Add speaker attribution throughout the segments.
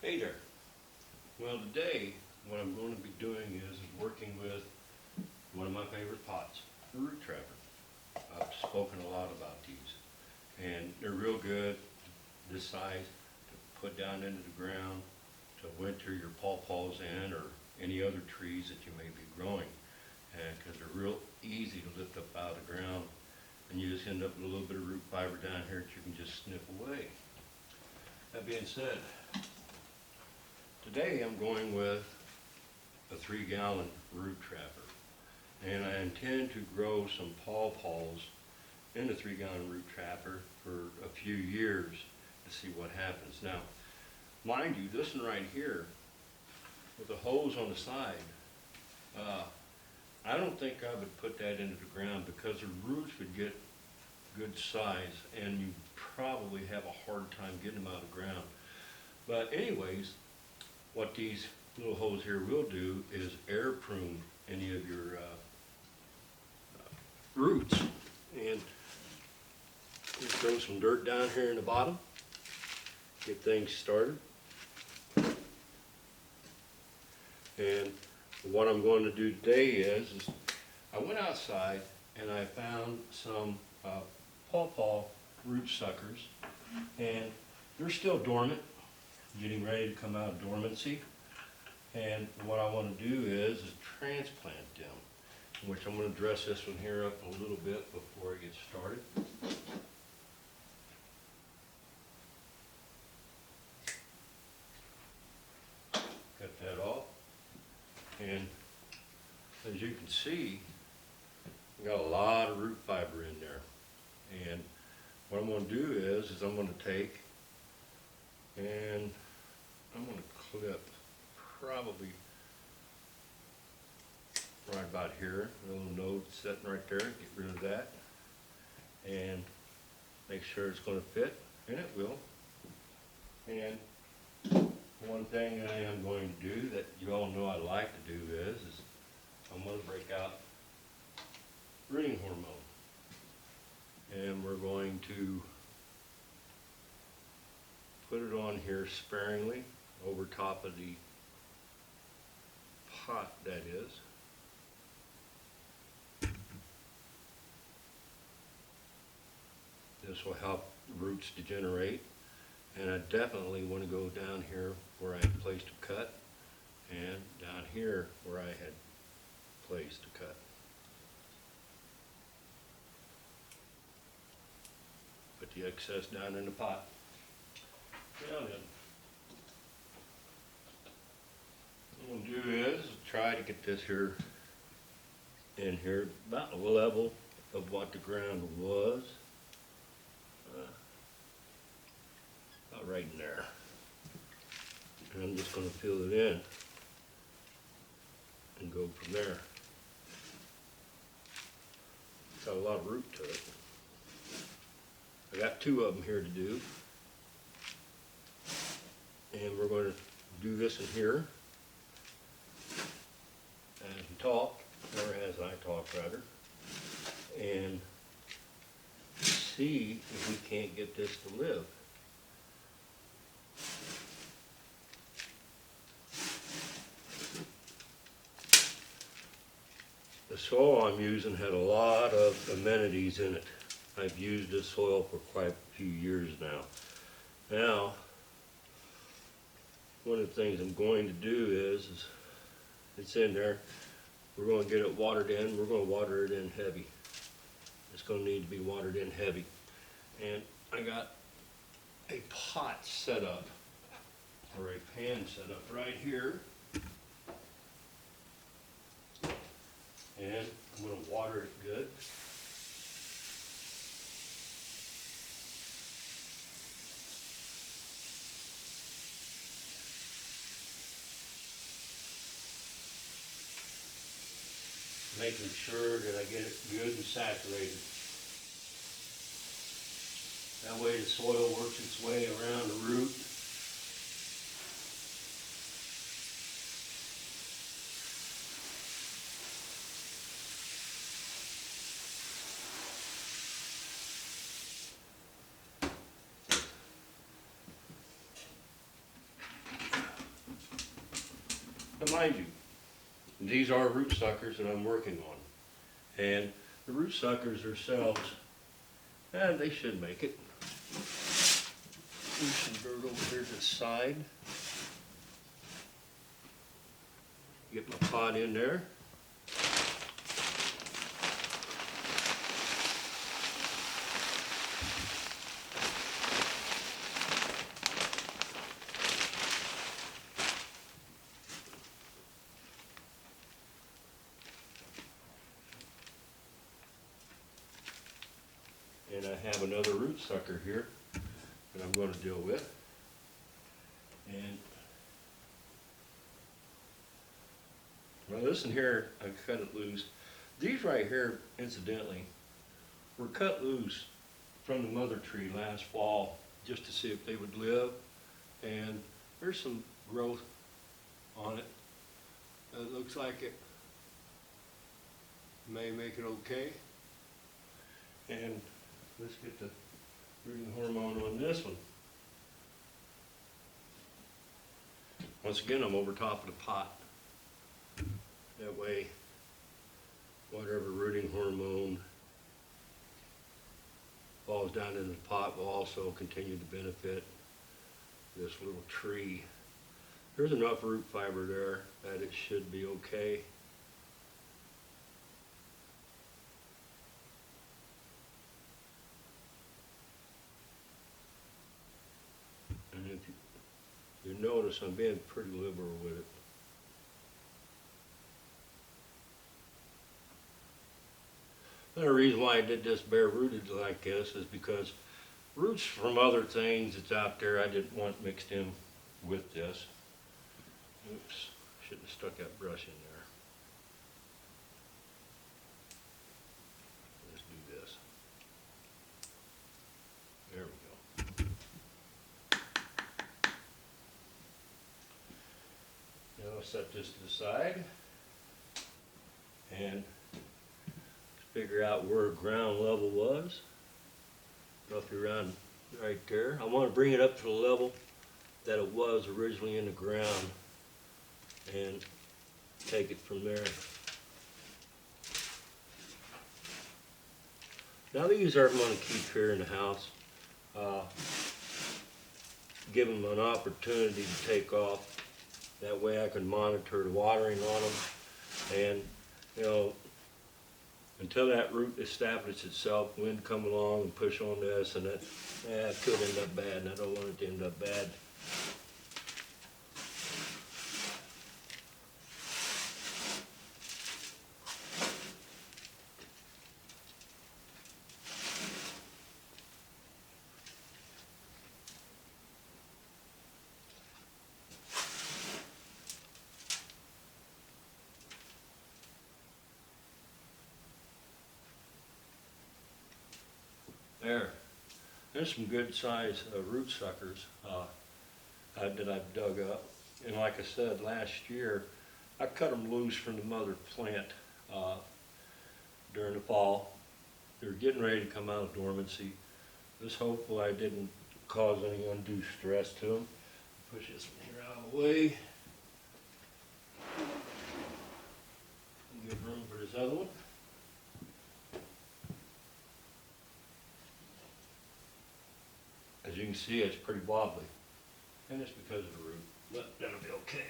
Speaker 1: Hey there. Well, today what I'm going to be doing is working with one of my favorite pots, the root trapper. I've spoken a lot about these, and they're real good this size to put down into the ground to winter your pawpaws in, or any other trees that you may be growing, and because they're real easy to lift up out of the ground, and you just end up with a little bit of root fiber down here that you can just snip away. That being said, today I'm going with a 3-gallon root trapper, and I intend to grow some pawpaws in the 3-gallon root trapper for a few years to see what happens. Now, mind you, this one right here with the hose on the side, I don't think I would put that into the ground because the roots would get good size and you probably have a hard time getting them out of the ground. But anyways, what these little holes here will do is air prune any of your roots. And just throw some dirt down here in the bottom, get things started. And what I'm going to do today is I went outside and I found some pawpaw root suckers, and they're still dormant, getting ready to come out of dormancy. And what I want to do is transplant them, which I'm going to dress this one here up a little bit before I get started. Cut that off, and as you can see, we got a lot of root fiber in there. And what I'm going to do is I'm going to take and I'm going to clip probably right about here, a little node sitting right there, get rid of that, and make sure it's going to fit, and it will. And one thing I am going to do that you all know I like to do is I'm going to break out rooting hormone, and we're going to put it on here sparingly over top of the pot, that is. This will help roots degenerate, and I definitely want to go down here where I had placed a cut, and down here where I had placed a cut. Put the excess down in the pot. Now then, what I'm going to do is try to get this here in here about the level of what the ground was. About right in there. And I'm just going to fill it in and go from there. It's got a lot of root to it. I got 2 of them here to do. And we're going to do this in here as we talk, or as I talk rather, and see if we can't get this to live. The soil I'm using had a lot of amenities in it. I've used this soil for quite a few years now. Now, one of the things I'm going to do is it's in there. We're going to get it watered in. We're going to water it in heavy. It's going to need to be watered in heavy. And I got a pot set up, or a pan set up right here. And I'm going to water it good. Making sure that I get it good and saturated. That way the soil works its way around the root. Now mind you, these are root suckers that I'm working on. And the root suckers themselves, they should make it. Move some dirt over here to the side. Get my pot in there. And I have another root sucker here that I'm going to deal with. And well, listen here, I cut it loose. These right here, incidentally, were cut loose from the mother tree last fall just to see if they would live. And there's some growth on it. It looks like it may make it okay. And let's get the rooting hormone on this one. Once again, I'm over top of the pot. That way, whatever rooting hormone falls down into the pot will also continue to benefit this little tree. There's enough root fiber there that it should be okay. And if you notice, I'm being pretty liberal with it. The reason why I did this bare rooted like this is because roots from other things that's out there I didn't want mixed in with this. Oops, shouldn't have stuck that brush in there. Let's do this. There we go. Now I'll set this to the side and figure out where ground level was. Roughly around right there. I want to bring it up to the level that it was originally in the ground and take it from there. Now these are going to keep here in the house. Give them an opportunity to take off. That way I can monitor the watering on them. And you know, until that root establishes itself, wind come along and push on this, and that could end up bad, and I don't want it to end up bad. There's some good size root suckers that I've dug up. And like I said, last year, I cut them loose from the mother plant during the fall. They were getting ready to come out of dormancy. Just hopeful I didn't cause any undue stress to them. Push this one here out of the way. Give room for this other one. As you can see, it's pretty wobbly, and it's because of the root, but that'll be okay.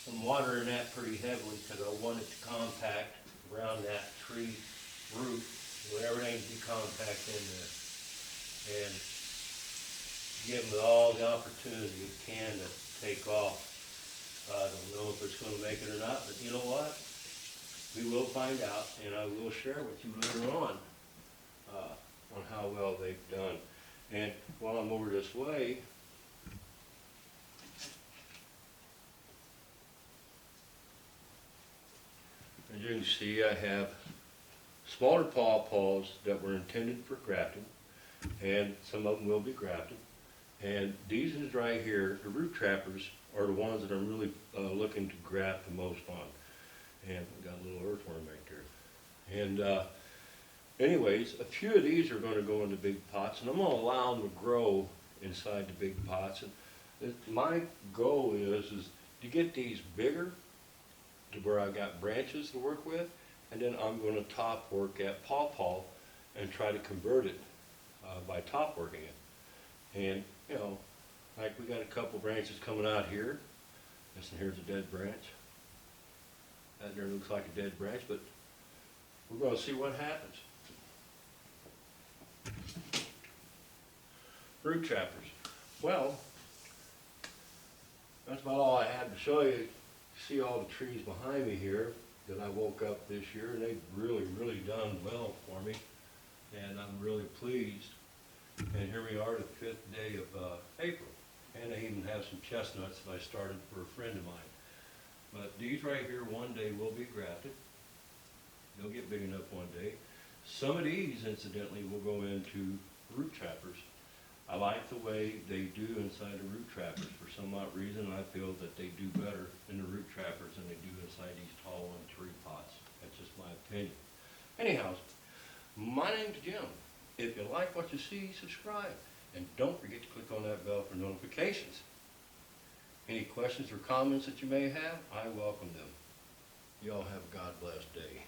Speaker 1: I'm watering that pretty heavily because I want it to compact around that tree root. So everything to be compact in there. And give them all the opportunity it can to take off. I don't know if it's going to make it or not, but you know what? We will find out, and I will share with you later on how well they've done. And while I'm over this way, As you can see, I have smaller pawpaws that were intended for grafting, and some of them will be grafted. And these is right here, the root trappers, are the ones that I'm really looking to graft the most on. And we got a little earthworm right there. And anyways, a few of these are going to go into big pots, and I'm going to allow them to grow inside the big pots. And my goal is to get these bigger to where I got branches to work with, and then I'm going to top work at Pawpaw and try to convert it by top working it. And you know, like we got a couple branches coming out here. Listen, here's a dead branch. That there looks like a dead branch, but we're going to see what happens. Root trappers. Well, that's about all I had to show you. See all the trees behind me here that I woke up this year, and they've really done well for me, and I'm really pleased. And here we are, the 5th day of April, and I even have some chestnuts that I started for a friend of mine. But these right here one day will be grafted. They'll get big enough one day. Some of these, incidentally, will go into root trappers. I like the way they do inside the root trappers. For some odd reason, I feel that they do better in the root trappers than they do inside these tall 1-3 pots. That's just my opinion. Anyhow, my name's Jim. If you like what you see, subscribe. And don't forget to click on that bell for notifications. Any questions or comments that you may have, I welcome them. You all have a God-blessed day.